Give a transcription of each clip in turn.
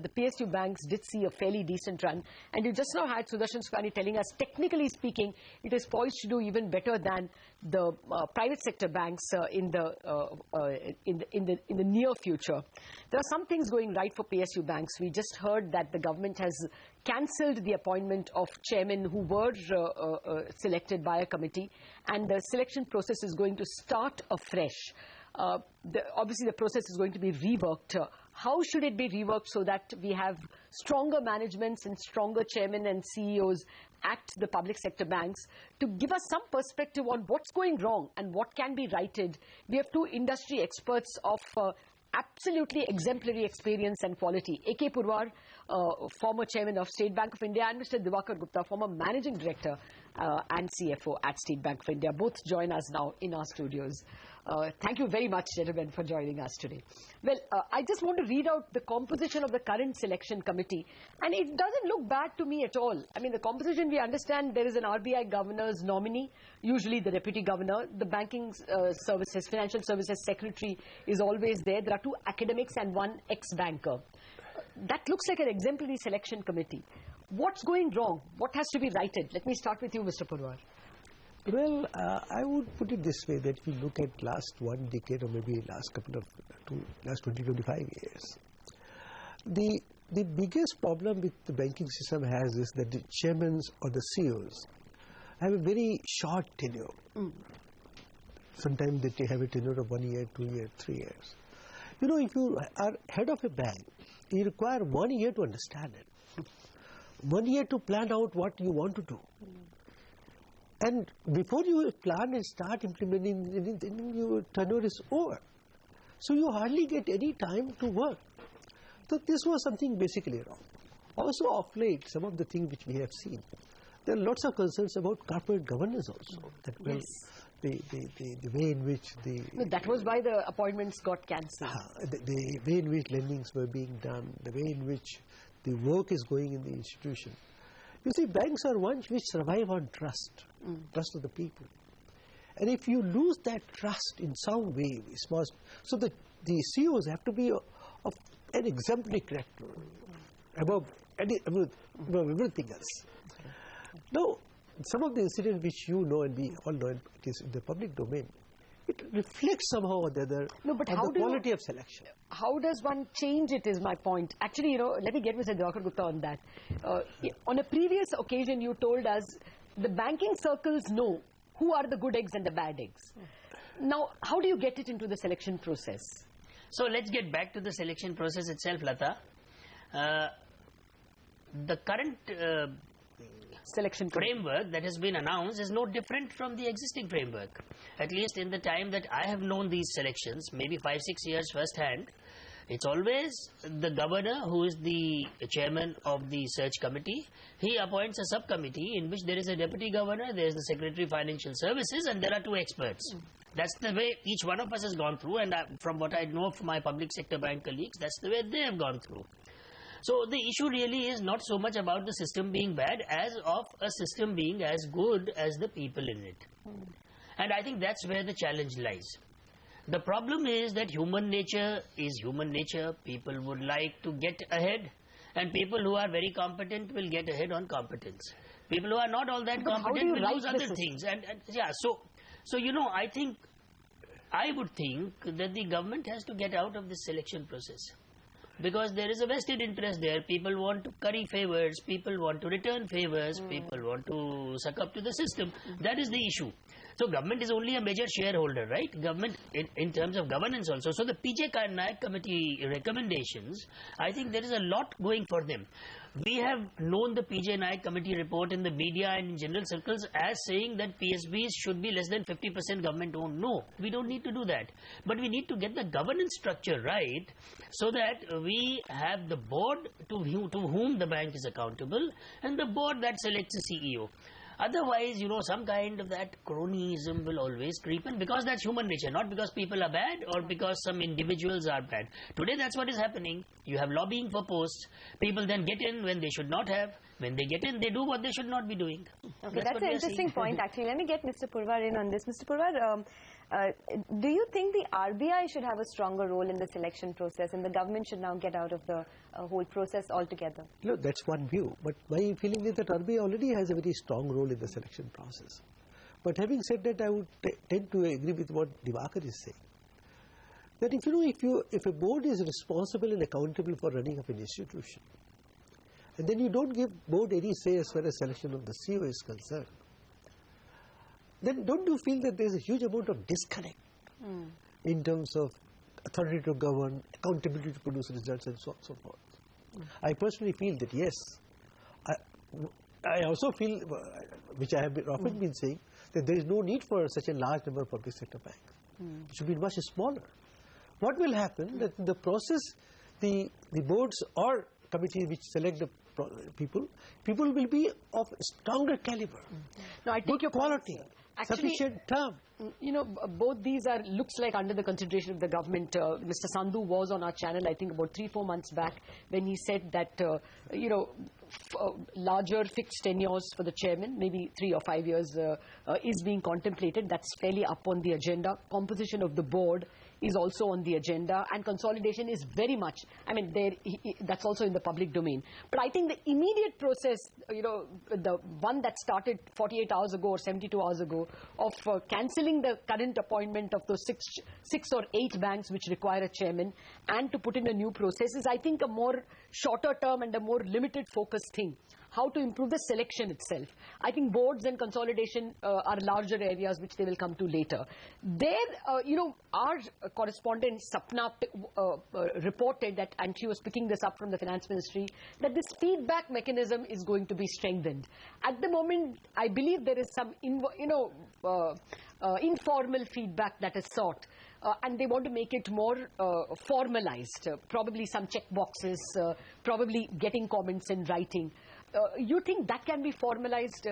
the PSU banks did see a fairly decent run. And you just now had Sudarshan Sukhani telling us, technically speaking, it is poised to do even better than the private sector banks in the near future. There are some things going right for PSU banks. We just heard that the government has cancelled the appointment of chairmen who were selected by a committee, and the selection process is going to start afresh. Obviously, the process is going to be reworked. How should it be reworked so that we have stronger managements and stronger chairmen and CEOs at the public sector banks to give us some perspective on what's going wrong and what can be righted? We have two industry experts of absolutely exemplary experience and quality. A.K. Purwar, former chairman of State Bank of India, and Mr. Diwakar Gupta, former managing director and CFO at State Bank of India. Both join us now in our studios. Thank you very much, gentlemen, for joining us today. Well, I just want to read out the composition of the current selection committee, and it doesn't look bad to me at all. I mean, the composition, we understand there is an RBI governor's nominee, usually the deputy governor. The banking services, financial services secretary is always there. There are two academics and one ex-banker. That looks like an exemplary selection committee. What's going wrong? What has to be righted? Let me start with you, Mr. Purwar. Well, I would put it this way, that if you look at last one decade or maybe last 20-25 years, the biggest problem with the banking system has is that the chairmen or the CEOs have a very short tenure. Sometimes they have a tenure of 1 year, 2 years, 3 years. You know, if you are head of a bank, you require 1 year to understand it, 1 year to plan out what you want to do. And before you plan and start implementing anything, your tenure is over. So you hardly get any time to work. So this was something basically wrong. Also of late, some of the things which we have seen, there are lots of concerns about corporate governance also. That well, yes. The way in which the... No, that was why the appointments got cancelled. The way in which lendings were being done, the way in which the work is going in the institution. You see, banks are ones which survive on trust, trust of the people. And if you lose that trust in some way, so the CEOs have to be of an exemplary character above everything else. Now, some of the incidents which you know and we all know, it is in the public domain, it reflects somehow or the other on the quality of selection. How does one change it is my point. Actually, you know, let me get Mr. Diwakar Gupta on that. On a previous occasion, you told us the banking circles know who are the good eggs and the bad eggs. Now, how do you get it into the selection process? So, let's get back to the selection process itself, Lata. The current selection framework that has been announced is no different from the existing framework. At least in the time that I have known these selections, maybe 5-6 years first hand, it's always the governor who is the chairman of the search committee. He appoints a subcommittee in which there is a deputy governor, there is the secretary of financial services, and there are two experts. That's the way each one of us has gone through, and from what I know from my public sector bank colleagues, that's the way they have gone through. So the issue really is not so much about the system being bad as of a system being as good as the people in it. And I think that's where the challenge lies. The problem is that human nature is human nature. People would like to get ahead, and people who are very competent will get ahead on competence. People who are not all that competent will lose other things. And yeah, so you know, I would think that the government has to get out of this selection process. Because there is a vested interest there. People want to curry favors, people want to return favors, people want to suck up to the system. That is the issue. So government is only a major shareholder, right? Government in terms of governance also. So the PJ Nayak committee recommendations, I think there is a lot going for them. We have known the PJ Nayak committee report in the media and in general circles as saying that PSBs should be less than 50% government owned. No, we don't need to do that. But we need to get the governance structure right so that we have the board to whom the bank is accountable and the board that selects a CEO. Otherwise, you know, some kind of that cronyism will always creep in, because that's human nature, not because people are bad or because some individuals are bad. Today, that's what is happening. You have lobbying for posts. People then get in when they should not have. When they get in, they do what they should not be doing. Okay, that's an interesting point, actually. Let me get Mr. Purwar in on this. Mr. Purwar, Do you think the RBI should have a stronger role in the selection process and the government should now get out of the whole process altogether? Look, that's one view. But my feeling is that RBI already has a very strong role in the selection process. But having said that, I would tend to agree with what Diwakar is saying. That if a board is responsible and accountable for running of an institution, and then you don't give board any say as far as selection of the CEO is concerned, then don't you feel that there's a huge amount of disconnect in terms of authority to govern, accountability to produce results, and so on and so forth? I personally feel that yes. I also feel, which I have often been saying, that there is no need for such a large number of public sector banks. It should be much smaller. What will happen that in the process, the boards or committees which select the people will be of stronger caliber, no, I take your quality, actually, sufficient term. Both these looks like under the consideration of the government. Mr. Sandhu was on our channel, I think about 3-4 months back, when he said that, larger fixed tenures for the chairman, maybe 3 or 5 years, is being contemplated. That's fairly up on the agenda. Composition of the board is also on the agenda, and consolidation is very much, that's also in the public domain. But I think the immediate process, the one that started 48 hours ago or 72 hours ago, of cancelling the current appointment of those 6 or 8 banks which require a chairman, and to put in a new process, is I think a more shorter term and a more limited focus thing. How to improve the selection itself. I think boards and consolidation are larger areas which they will come to later. There, our correspondent Sapna reported that, and she was picking this up from the Finance Ministry, that this feedback mechanism is going to be strengthened. At the moment, I believe there is some informal feedback that is sought. And they want to make it more formalized, probably some check boxes, probably getting comments in writing. You think that can be formalized?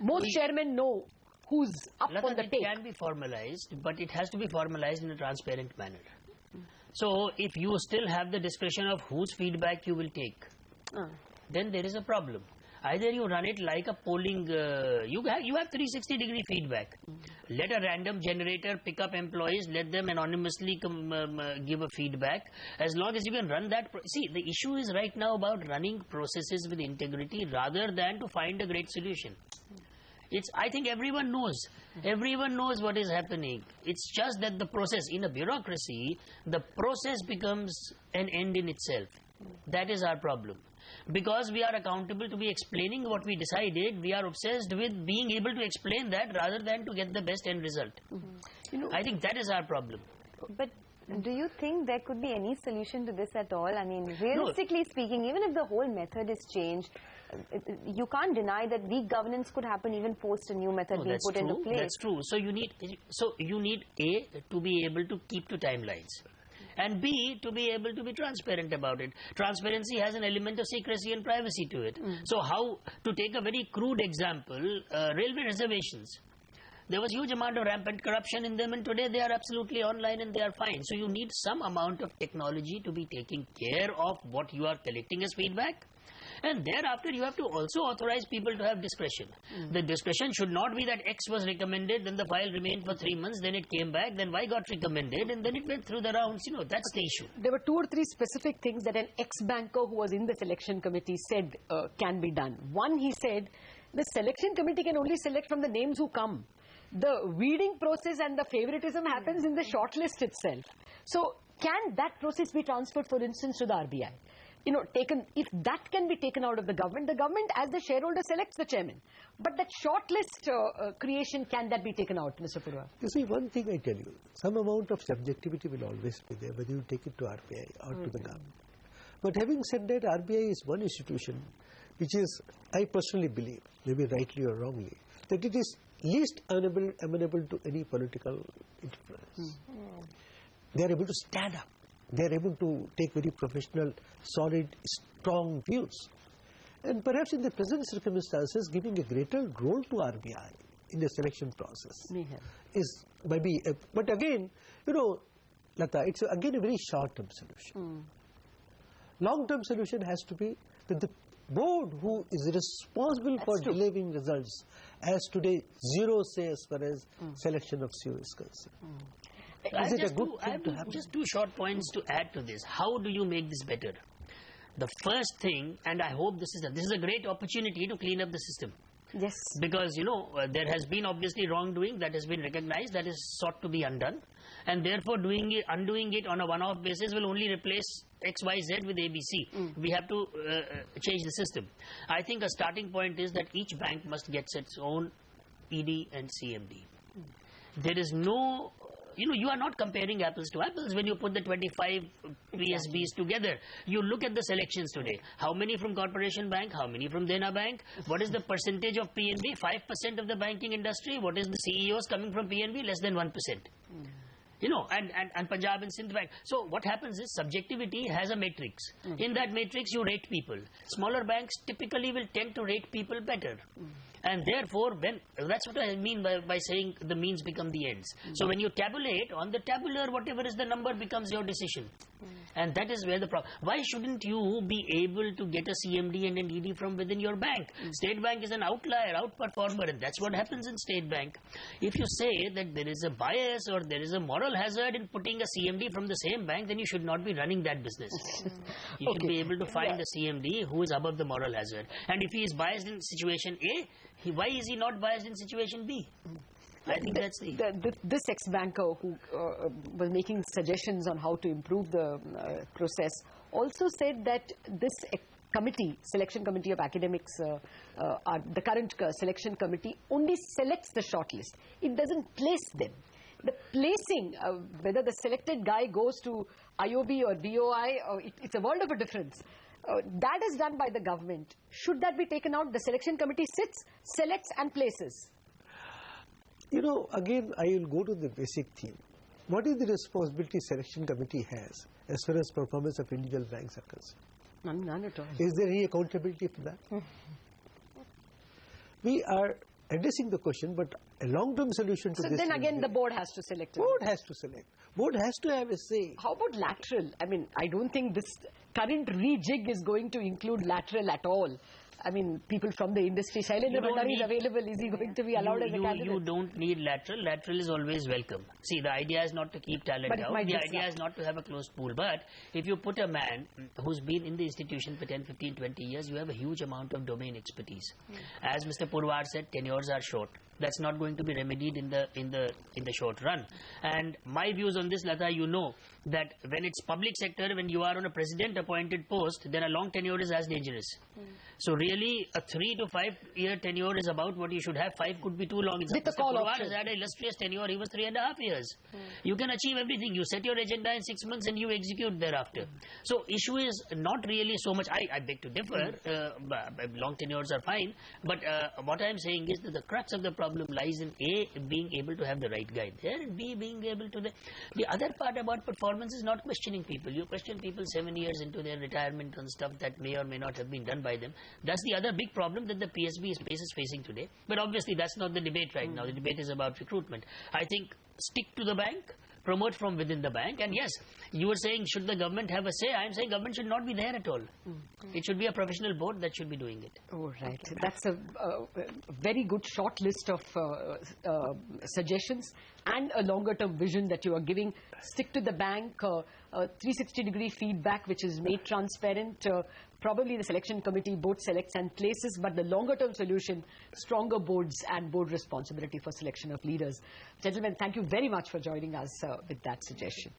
Most chairmen know who's up on the take. It can be formalized, but it has to be formalized in a transparent manner. So if you still have the discretion of whose feedback you will take, then there is a problem. Either you run it like a polling, you have 360-degree feedback. Let a random generator pick up employees, let them anonymously give a feedback. As long as you can run that. See, the issue is right now about running processes with integrity rather than to find a great solution. I think everyone knows. Everyone knows what is happening. It's just that the process, in a bureaucracy, the process becomes an end in itself. That is our problem. Because we are accountable to be explaining what we decided, we are obsessed with being able to explain that rather than to get the best end result. I think that is our problem. But do you think there could be any solution to this at all? I mean, realistically speaking, even if the whole method is changed, you can't deny that weak governance could happen even post a new method being put into place. That's true. So you need A, to be able to keep to timelines. And B, to be able to be transparent about it. Transparency has an element of secrecy and privacy to it. So how, to take a very crude example, railway reservations. There was huge amount of rampant corruption in them, and today they are absolutely online and they are fine. So you need some amount of technology to be taking care of what you are collecting as feedback. And thereafter, you have to also authorize people to have discretion. The discretion should not be that X was recommended, then the file remained for 3 months, then it came back, then Y got recommended, and then it went through the rounds. That's the issue. There were 2 or 3 specific things that an ex-banker who was in the selection committee said can be done. One, he said, the selection committee can only select from the names who come. The weeding process and the favoritism happens in the shortlist itself. So, can that process be transferred, for instance, to the RBI? If that can be taken out of the government as the shareholder selects the chairman. But that shortlist creation, can that be taken out, Mr. Purwar? You see, one thing I tell you, some amount of subjectivity will always be there, whether you take it to RBI or to the government. But having said that, RBI is one institution which is, I personally believe, maybe rightly or wrongly, that it is least amenable to any political interference. They are able to stand up. They are able to take very professional, solid, strong views. And perhaps in the present circumstances, giving a greater role to RBI in the selection process is maybe, but again, Lata, it's again a very short-term solution. Long-term solution has to be that board who is responsible for delivering results has today zero say as far as selection of CEO is concerned. Is it a good thing to happen? Just two short points to add to this. How do you make this better? The first thing, and I hope this is a great opportunity to clean up the system. Yes. Because, there has been obviously wrongdoing that has been recognized, that is sought to be undone. And therefore, undoing it on a one-off basis will only replace XYZ with ABC. We have to change the system. I think a starting point is that each bank must get its own ED and CMD. There is no... you are not comparing apples to apples when you put the 25 PSBs together. You look at the selections today. How many from Corporation Bank? How many from Dena Bank? What is the percentage of PNB? 5% of the banking industry. What is the CEOs coming from PNB? Less than 1%. And Punjab and Sindh Bank. So what happens is subjectivity has a matrix. In that matrix, you rate people. Smaller banks typically will tend to rate people better. And therefore, that's what I mean by saying the means become the ends. So when you tabulate, on the tabular, whatever is the number becomes your decision. And that is where the problem. Why shouldn't you be able to get a CMD and an ED from within your bank? State Bank is an outlier, outperformer, and that's what happens in State Bank. If you say that there is a bias or there is a moral hazard in putting a CMD from the same bank, then you should not be running that business. You should be able to find a CMD who is above the moral hazard. And if he is biased in situation A, why is he not biased in situation B? I think that's this ex-banker who was making suggestions on how to improve the process also said that this committee, selection committee of academics, the current selection committee only selects the shortlist. It doesn't place them. The placing, whether the selected guy goes to IOB or BOI, it's a world of a difference. That is done by the government. Should that be taken out? The selection committee sits, selects and places. Again, I will go to the basic theme. What is the responsibility selection committee has as far as performance of individual banks are concerned? None at all. Is there any accountability for that? We are addressing the question, but a long-term solution to this... So then again, the board has to select it. Board has to select. Board has to have a say. How about lateral? I mean, I don't think this current rejig is going to include lateral at all. I mean, people from the industry. Shailendra Bhandari is available. Is he going to be allowed as a candidate? You don't need lateral. Lateral is always welcome. See, the idea is not to keep talent out. The idea is not to have a closed pool. But if you put a man who's been in the institution for 10, 15, 20 years, you have a huge amount of domain expertise. As Mr. Purwar said, tenures are short. That's not going to be remedied in the short run. And my views on this, Lata, that when it's public sector, when you are on a president appointed post, then a long tenure is as dangerous. So really, a 3 to 5 year tenure is about what you should have. 5 could be too long. With the call option. Purwar has had an illustrious tenure. He was 3.5 years. You can achieve everything. You set your agenda in 6 months and you execute thereafter. So issue is not really so much. I beg to differ. Long tenures are fine. But what I'm saying is that the crux of the problem lies in A, being able to have the right guide there, and B, being able to... The other part about performance is not questioning people. You question people 7 years into their retirement and stuff that may or may not have been done by them. That's the other big problem that the PSB space is facing today. But obviously that's not the debate right now. The debate is about recruitment. I think stick to the bank, promote from within the bank. And yes, you were saying, should the government have a say? I'm saying government should not be there at all. It should be a professional board that should be doing it. Oh, right. That's a very good short list of suggestions and a longer term vision that you are giving. Stick to the bank, 360-degree feedback which is made transparent. Probably the selection committee both selects and places, but the longer term solution, stronger boards and board responsibility for selection of leaders. Gentlemen, thank you very much for joining us with that suggestion.